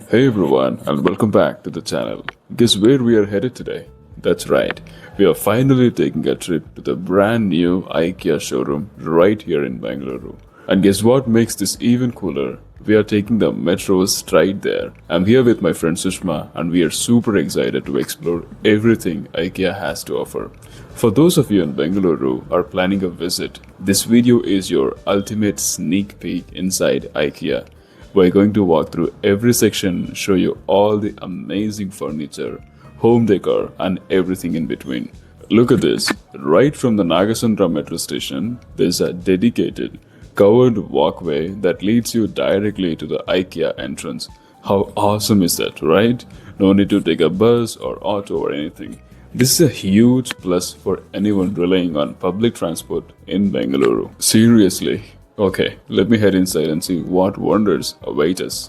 Hey everyone, and welcome back to the channel. Guess where we are headed today? That's right, we are finally taking a trip to the brand new IKEA showroom right here in Bengaluru. And guess what makes this even cooler? We are taking the metro straight there. I'm here with my friend Sushma, and we are super excited to explore everything IKEA has to offer. For those of you in Bengaluru are planning a visit, this video is your ultimate sneak peek inside IKEA. We're going to walk through every section, show you all the amazing furniture, home decor, and everything in between. Look at this. Right from the Nagasundra metro station, there's a dedicated, covered walkway that leads you directly to the IKEA entrance. How awesome is that, right? No need to take a bus or auto or anything. This is a huge plus for anyone relying on public transport in Bengaluru. Seriously. Okay, let me head inside and see what wonders await us.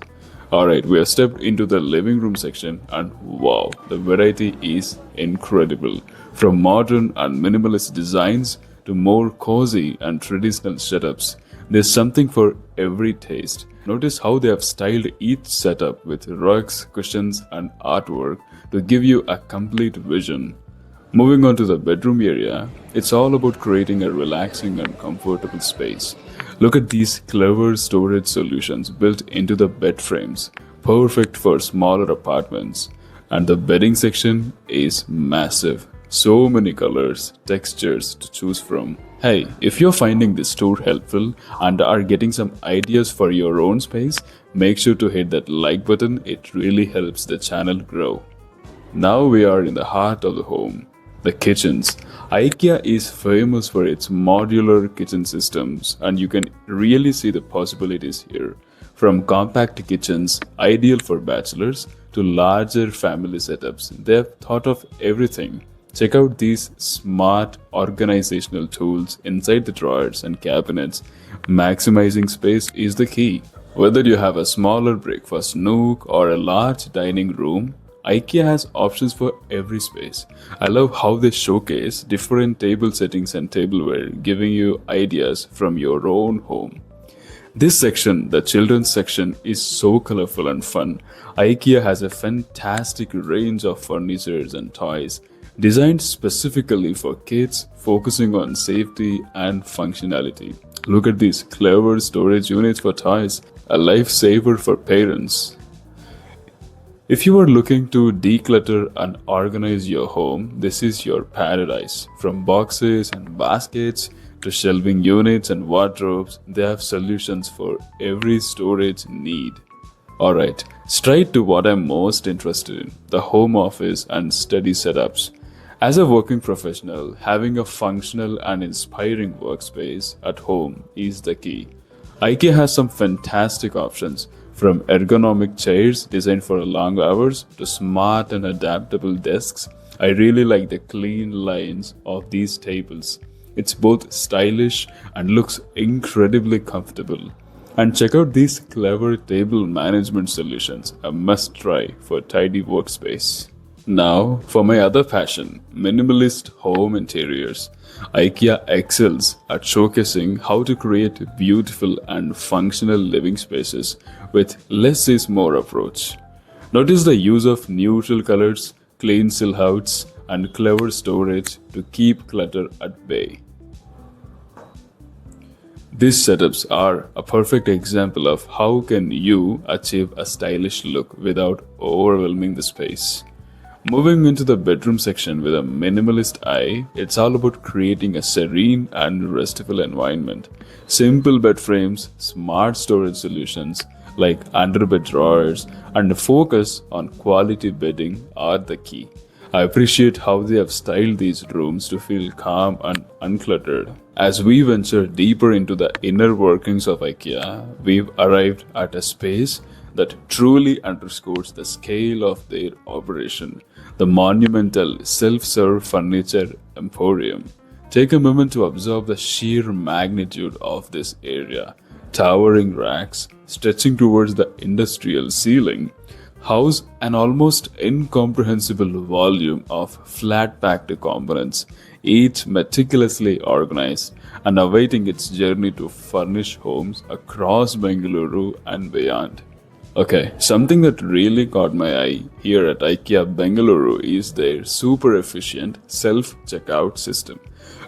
Alright, we have stepped into the living room section and wow, the variety is incredible. From modern and minimalist designs to more cozy and traditional setups, there's something for every taste. Notice how they have styled each setup with rugs, cushions and artwork to give you a complete vision. Moving on to the bedroom area, it's all about creating a relaxing and comfortable space. Look at these clever storage solutions built into the bed frames, perfect for smaller apartments. And the bedding section is massive. So many colors, textures to choose from. Hey, if you're finding this tour helpful and are getting some ideas for your own space, make sure to hit that like button. It really helps the channel grow. Now we are in the heart of the home. The kitchens. IKEA is famous for its modular kitchen systems, and you can really see the possibilities here. From compact kitchens, ideal for bachelors, to larger family setups, they have thought of everything. Check out these smart organizational tools inside the drawers and cabinets. Maximizing space is the key. Whether you have a smaller breakfast nook or a large dining room, IKEA has options for every space. I love how they showcase different table settings and tableware, giving you ideas from your own home. This section, the children's section, is so colorful and fun. IKEA has a fantastic range of furnitures and toys, designed specifically for kids, focusing on safety and functionality. Look at these clever storage units for toys, a lifesaver for parents. If you are looking to declutter and organize your home, this is your paradise. From boxes and baskets to shelving units and wardrobes, they have solutions for every storage need. Alright, straight to what I'm most interested in, the home office and study setups. As a working professional, having a functional and inspiring workspace at home is the key. IKEA has some fantastic options. From ergonomic chairs designed for long hours to smart and adaptable desks, I really like the clean lines of these tables. It's both stylish and looks incredibly comfortable. And check out these clever table management solutions, a must try for tidy workspace. Now, for my other passion, minimalist home interiors. IKEA excels at showcasing how to create beautiful and functional living spaces with less is more approach. Notice the use of neutral colors, clean silhouettes, and clever storage to keep clutter at bay. These setups are a perfect example of how can you achieve a stylish look without overwhelming the space. Moving into the bedroom section with a minimalist eye, it's all about creating a serene and restful environment. Simple bed frames, smart storage solutions like underbed drawers, and a focus on quality bedding are the key. I appreciate how they have styled these rooms to feel calm and uncluttered. As we venture deeper into the inner workings of IKEA, we've arrived at a space that truly underscores the scale of their operation, the monumental self-serve furniture emporium. Take a moment to observe the sheer magnitude of this area. Towering racks stretching towards the industrial ceiling house an almost incomprehensible volume of flat-packed components, each meticulously organized and awaiting its journey to furnish homes across Bengaluru and beyond. Okay, something that really caught my eye here at IKEA Bengaluru is their super efficient self-checkout system.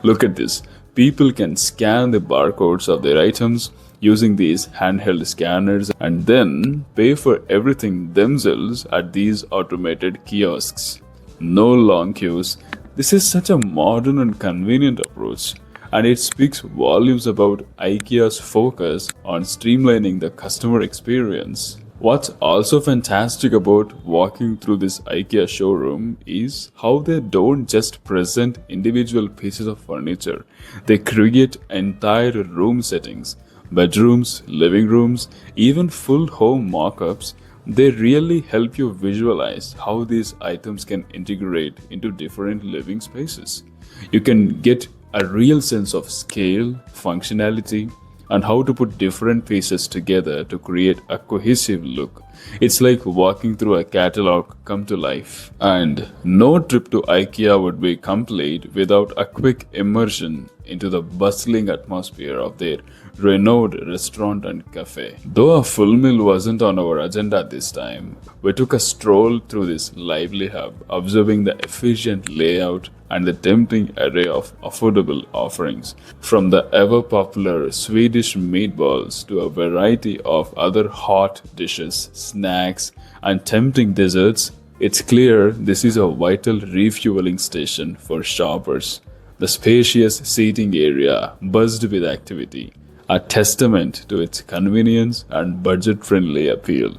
Look at this. People can scan the barcodes of their items using these handheld scanners and then pay for everything themselves at these automated kiosks. No long queues. This is such a modern and convenient approach, and it speaks volumes about IKEA's focus on streamlining the customer experience. What's also fantastic about walking through this IKEA showroom is how they don't just present individual pieces of furniture, they create entire room settings, bedrooms, living rooms, even full home mock-ups. They really help you visualize how these items can integrate into different living spaces. You can get a real sense of scale, functionality, and how to put different pieces together to create a cohesive look. It's like walking through a catalog come to life. And no trip to IKEA would be complete without a quick immersion into the bustling atmosphere of their renowned restaurant and cafe. Though a full meal wasn't on our agenda this time, we took a stroll through this lively hub, observing the efficient layout and the tempting array of affordable offerings. From the ever-popular Swedish meatballs to a variety of other hot dishes, snacks, and tempting desserts, it's clear this is a vital refueling station for shoppers. The spacious seating area buzzed with activity, a testament to its convenience and budget-friendly appeal.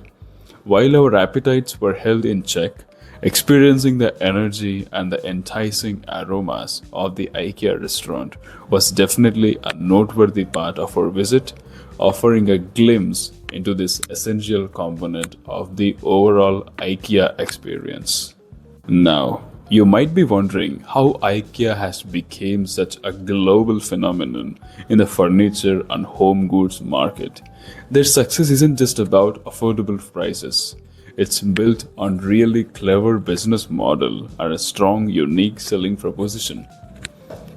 While our appetites were held in check, experiencing the energy and the enticing aromas of the IKEA restaurant was definitely a noteworthy part of our visit, offering a glimpse into this essential component of the overall IKEA experience. Now, you might be wondering how IKEA has become such a global phenomenon in the furniture and home goods market. Their success isn't just about affordable prices. It's built on really clever business model and a strong, unique selling proposition.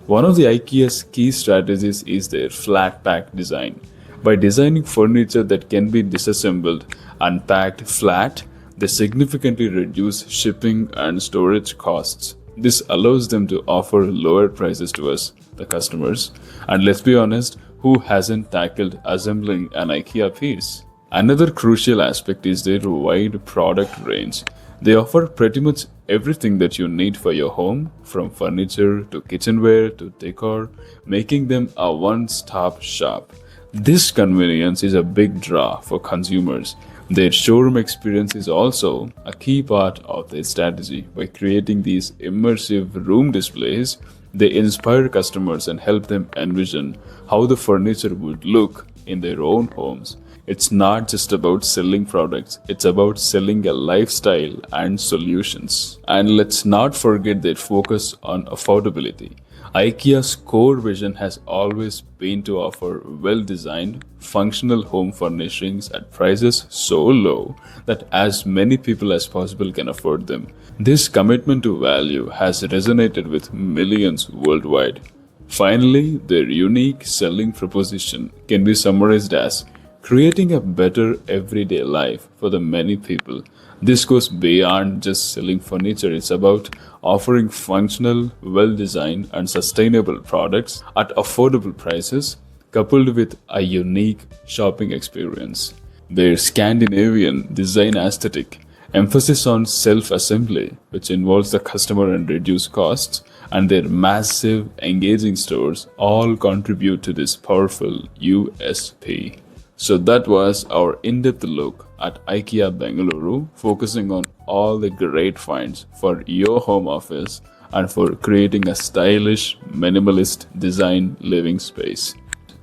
One of the IKEA's key strategies is their flat pack design. By designing furniture that can be disassembled and packed flat, they significantly reduce shipping and storage costs. This allows them to offer lower prices to us, the customers. And let's be honest, who hasn't tackled assembling an IKEA piece? Another crucial aspect is their wide product range. They offer pretty much everything that you need for your home, from furniture to kitchenware to decor, making them a one-stop shop. This convenience is a big draw for consumers. Their showroom experience is also a key part of their strategy. By creating these immersive room displays, they inspire customers and help them envision how the furniture would look in their own homes. It's not just about selling products, it's about selling a lifestyle and solutions. And let's not forget their focus on affordability. IKEA's core vision has always been to offer well-designed, functional home furnishings at prices so low that as many people as possible can afford them. This commitment to value has resonated with millions worldwide. Finally, their unique selling proposition can be summarized as creating a better everyday life for the many people. This goes beyond just selling furniture. It's about offering functional, well-designed, and sustainable products at affordable prices, coupled with a unique shopping experience. Their Scandinavian design aesthetic, emphasis on self-assembly, which involves the customer and reduced costs, and their massive, engaging stores all contribute to this powerful USP. So that was our in-depth look at IKEA Bengaluru, focusing on all the great finds for your home office and for creating a stylish, minimalist design living space.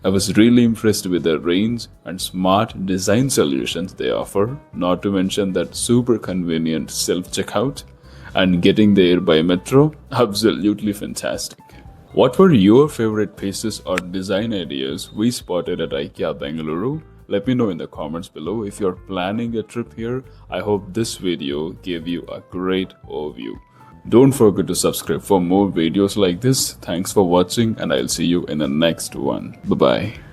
I was really impressed with the range and smart design solutions they offer, not to mention that super convenient self-checkout and getting there by metro, absolutely fantastic. What were your favorite pieces or design ideas we spotted at IKEA Bengaluru? Let me know in the comments below. If you're planning a trip here, I hope this video gave you a great overview. Don't forget to subscribe for more videos like this. Thanks for watching and I'll see you in the next one. Bye-bye.